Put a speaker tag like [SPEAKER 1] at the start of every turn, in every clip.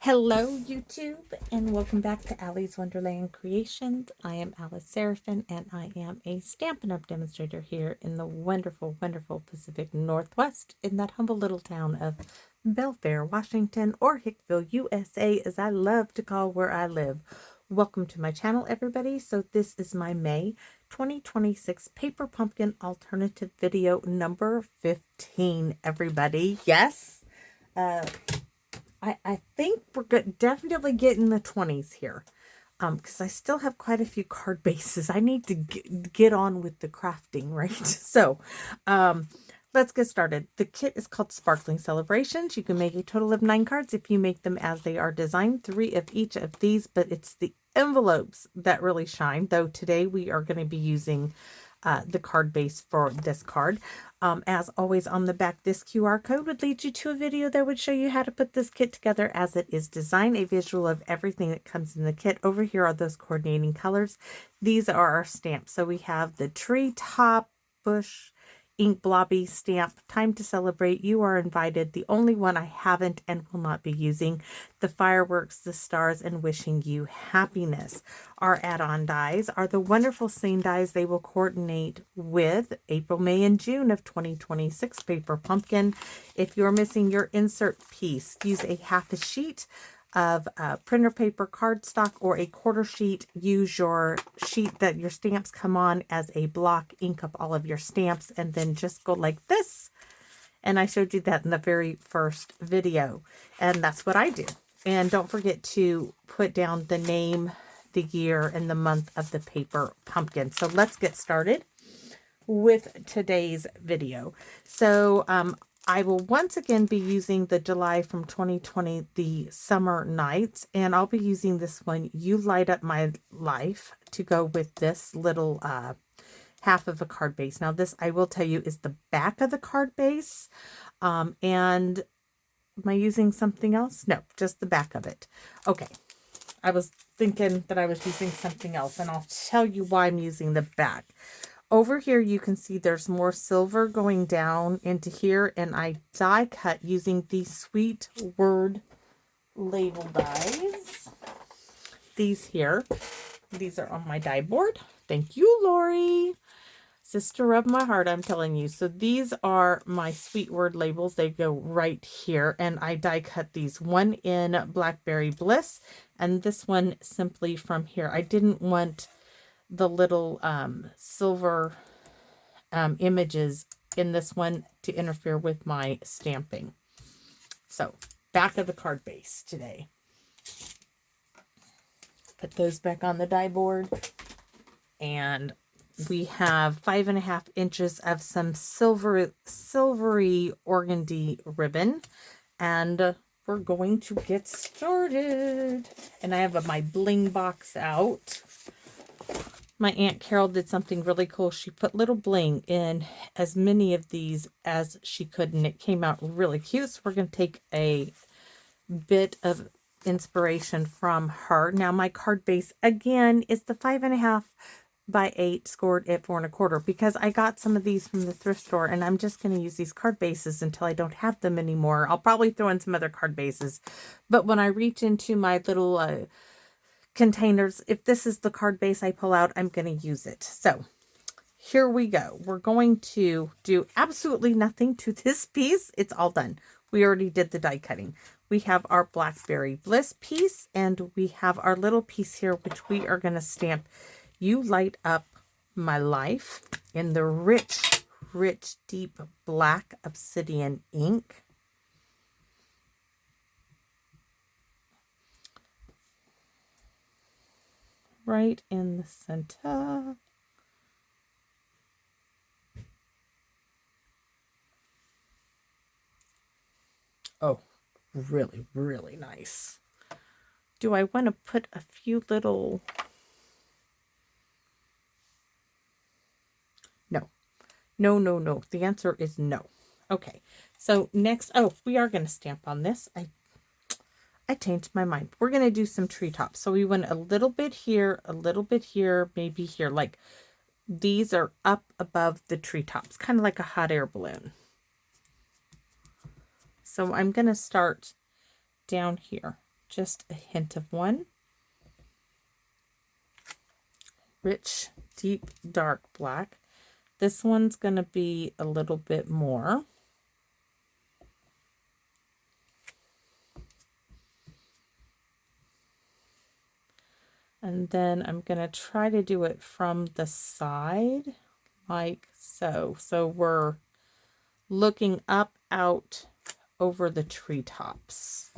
[SPEAKER 1] Hello YouTube and welcome back to Allie's Wonderland Creations. I am Alice Seraphin and I am a Stampin' Up! Demonstrator here in the wonderful, wonderful Pacific Northwest in that humble little town of Belfair, Washington, or Hickville, USA, as I love to call where I live. Welcome to my channel, everybody. So this is my May 2026 Paper Pumpkin Alternative video number 15, everybody. Yes! I think we're definitely getting the 20s here, because I still have quite a few card bases. I need to get on with the crafting, right? So, let's get started. The kit is called Sparkling Celebrations. You can make a total of 9 cards if you make them as they are designed, 3 of each of these, but it's the envelopes that really shine, though today we are going to be using the card base for this card. As always, on the back, this QR code would lead you to a video that would show you how to put this kit together as it is designed, a visual of everything that comes in the kit. Over here are those coordinating colors. These are our stamps. So we have the tree top, bush, ink blobby stamp, time to celebrate, you are invited, the only one I haven't and will not be using, the fireworks, the stars, and wishing you happiness. Our add-on dies are the wonderful same dies. They will coordinate with April, May, and June of 2026 Paper Pumpkin. If you're missing your insert piece, use a half a sheet of printer paper cardstock or a quarter sheet. Use your sheet that your stamps come on as a block, ink up all of your stamps, and then just go like this. And I showed you that in the very first video, and that's what I do. And don't forget to put down the name, the year, and the month of the Paper Pumpkin. So let's get started with today's video. So I will once again be using the July from 2020, the Summer Nights, and I'll be using this one, You Light Up My Life, to go with this little half of a card base. Now this, I will tell you, is the back of the card base. And am I using something else? No, just the back of it. Okay. I was thinking that I was using something else, and I'll tell you why I'm using the back. Over here, you can see there's more silver going down into here, and I die cut using the Sweet Word label dies. These here, these are on my die board. Thank you, Lori. Sister of my heart, I'm telling you. So these are my Sweet Word labels. They go right here, and I die cut these, one in Blackberry Bliss, and this one simply from here. I didn't want the little silver images in this one to interfere with my stamping. So back of the card base today. Put those back on the die board, and we have 5.5 inches of some silvery organdy ribbon, and we're going to get started. And I have my bling box out. My Aunt Carol did something really cool. She put little bling in as many of these as she could, and it came out really cute. So we're going to take a bit of inspiration from her. Now my card base, again, is the 5.5 by 8 scored at 4 1/4, because I got some of these from the thrift store, and I'm just going to use these card bases until I don't have them anymore. I'll probably throw in some other card bases, but when I reach into my little containers, if this is the card base I pull out, I'm going to use it. So here we go. We're going to do absolutely nothing to this piece. It's all done. We already did the die cutting. We have our Blackberry Bliss piece, and we have our little piece here, which we are going to stamp You Light Up My Life in the rich, rich, deep black obsidian ink. Right in the center. Oh, really, really nice. Do I want to put a few little... No. No, no, no. The answer is no. Okay. So next, oh, we are going to stamp on this. I changed my mind. We're going to do some treetops. So we went a little bit here, maybe here. Like these are up above the treetops, kind of like a hot air balloon. So I'm going to start down here. just a hint of one. Rich, deep, dark black. This one's going to be a little bit more. And then I'm going to try to do it from the side, like so. So we're looking up, out, over the treetops,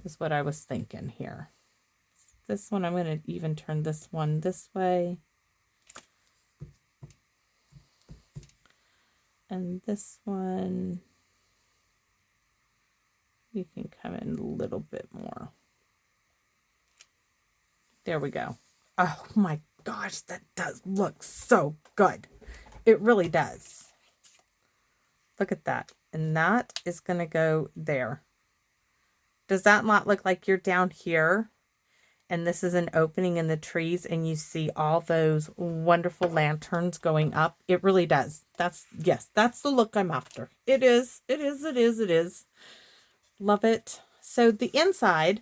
[SPEAKER 1] is what I was thinking here. This one, I'm going to even turn this one this way. And this one, you can come in a little bit more. There we go. Oh my gosh, that does look so good. It really does. Look at that. And that is going to go there. Does that not look like you're down here? And this is an opening in the trees and you see all those wonderful lanterns going up. It really does. Yes, that's the look I'm after. It is. Love it. So the inside,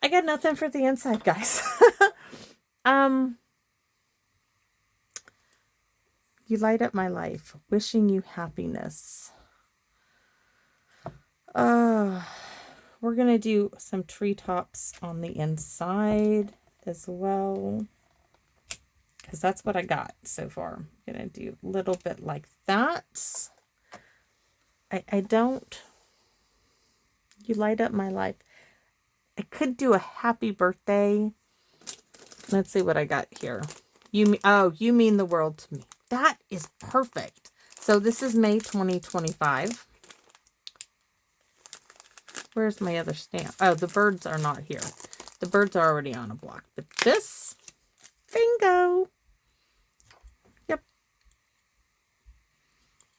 [SPEAKER 1] I got nothing for the inside, guys. You light up my life. Wishing you happiness. We're going to do some treetops on the inside as well, because that's what I got so far. I'm going to do a little bit like that. I don't... You light up my life. I could do a happy birthday. Let's see what I got here. You mean the world to me. That is perfect. So this is May 2025. Where's my other stamp? Oh, the birds are not here. The birds are already on a block. But this, bingo. Yep.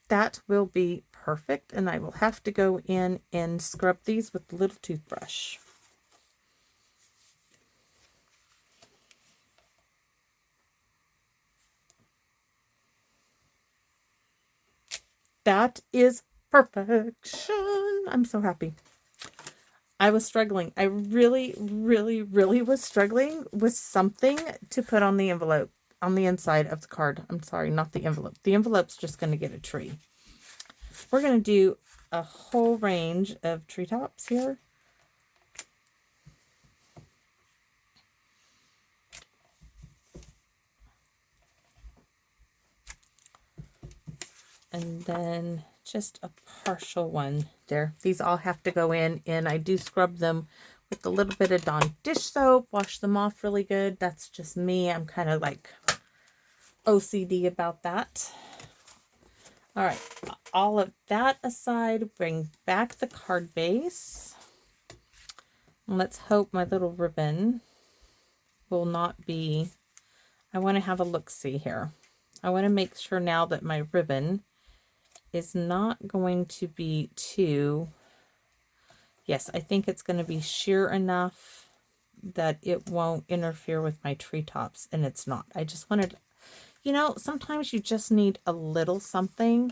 [SPEAKER 1] That will be perfect. And I will have to go in and scrub these with a little toothbrush. That is perfection. I'm so happy. I was struggling. I really was struggling with something to put on the envelope, on the inside of the card. I'm sorry, not the envelope. The envelope's just going to get a tree. We're going to do a whole range of treetops here. And then just a partial one there. These all have to go in, and I do scrub them with a little bit of Dawn dish soap, wash them off really good. That's just me. I'm kind of like OCD about that. All right, all of that aside, bring back the card base. And let's hope my little ribbon will not be, I want to have a look-see here. I want to make sure now that my ribbon is not going to be too, yes, I think it's going to be sheer enough that it won't interfere with my treetops, and it's not. I just wanted, you know, sometimes you just need a little something,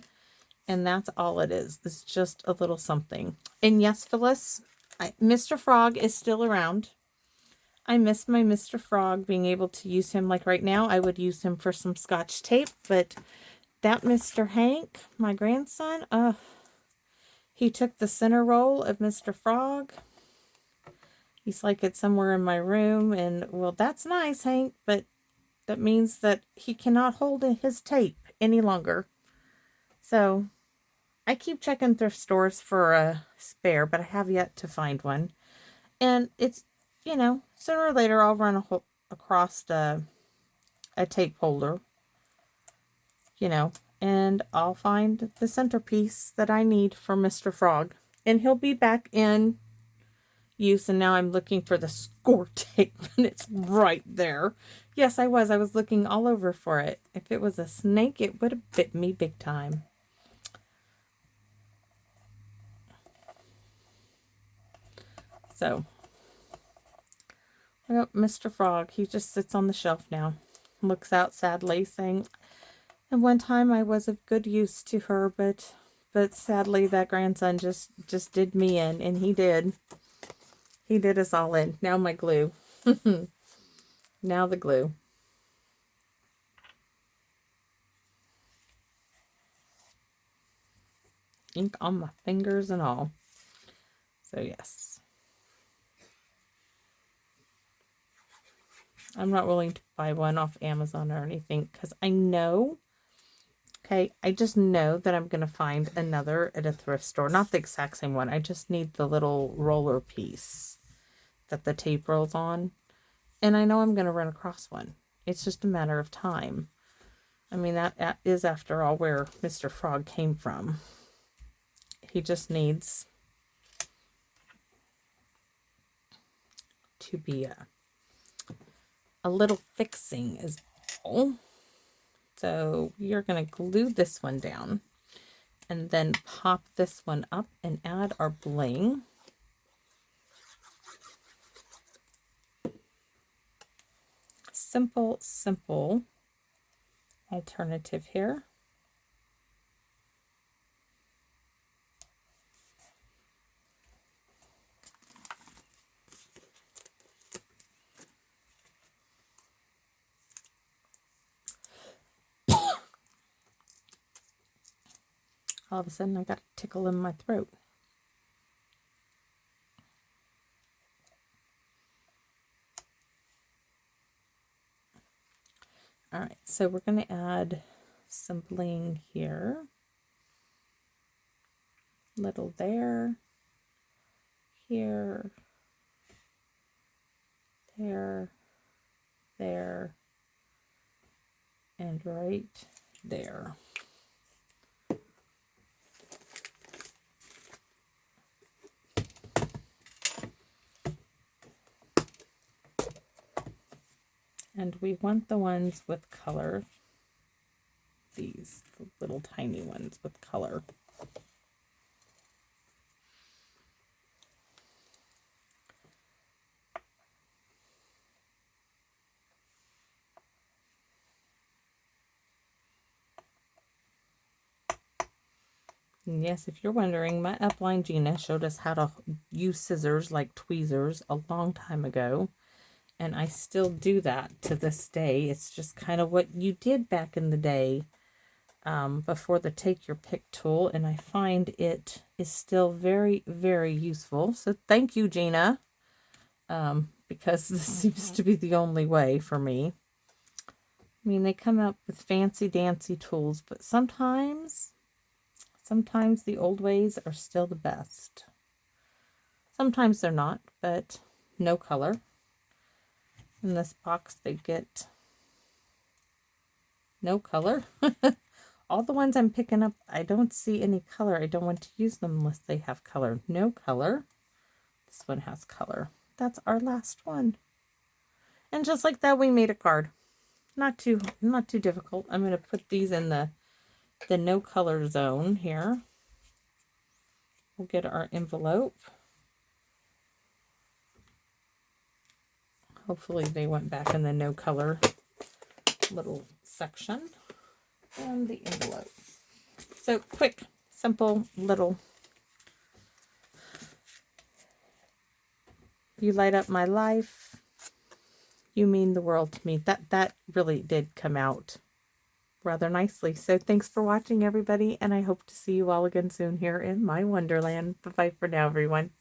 [SPEAKER 1] and that's all it is. It's just a little something. And yes, Phyllis, Mr. Frog is still around. I miss my Mr. Frog, being able to use him. Like right now, I would use him for some Scotch tape, but that Mr. Hank, my grandson, he took the center role of Mr. Frog. He's like, it's somewhere in my room, and well, that's nice, Hank, but that means that he cannot hold his tape any longer. So I keep checking thrift stores for a spare, but I have yet to find one. And it's, you know, sooner or later I'll run across a tape holder, you know, and I'll find the centerpiece that I need for Mr. Frog. And he'll be back in use. And now I'm looking for the score tape, and it's right there. Yes, I was looking all over for it. If it was a snake, it would have bit me big time. So, well, Mr. Frog, he just sits on the shelf now, looks out sadly, saying, "At one time I was of good use to her, but sadly that grandson just did me in," and he did. He did us all in. Now my glue. Now the glue. Ink on my fingers and all. So yes. I'm not willing to buy one off Amazon or anything because I know, okay, I just know that I'm going to find another at a thrift store. Not the exact same one. I just need the little roller piece that the tape rolls on. And I know I'm going to run across one. It's just a matter of time. I mean, that is, after all, where Mr. Frog came from. He just needs to be a little fixing is all. So you're going to glue this one down and then pop this one up and add our bling. Simple, simple alternative here. All of a sudden I got a tickle in my throat. All right, so we're going to add some bling here. Little there, here, there, there, and right there. And we want the ones with color, these the little tiny ones with color. And yes, if you're wondering, my upline Gina showed us how to use scissors like tweezers a long time ago. And I still do that to this day. It's just kind of what you did back in the day before the take your pick tool. And I find it is still very, very useful. So thank you, Gina, because this seems to be the only way for me. I mean, they come out with fancy dancy tools, but sometimes the old ways are still the best. Sometimes they're not, but no color. In this box, they get no color. All the ones I'm picking up, I don't see any color. I don't want to use them unless they have color. No color. This one has color. That's our last one. And just like that, we made a card. Not too difficult. I'm going to put these in the no color zone here. We'll get our envelope. Hopefully they went back in the no color little section. And the envelope. So quick, simple, little. You light up my life. You mean the world to me. That really did come out rather nicely. So thanks for watching, everybody, and I hope to see you all again soon here in my Wonderland. Bye-bye for now, everyone.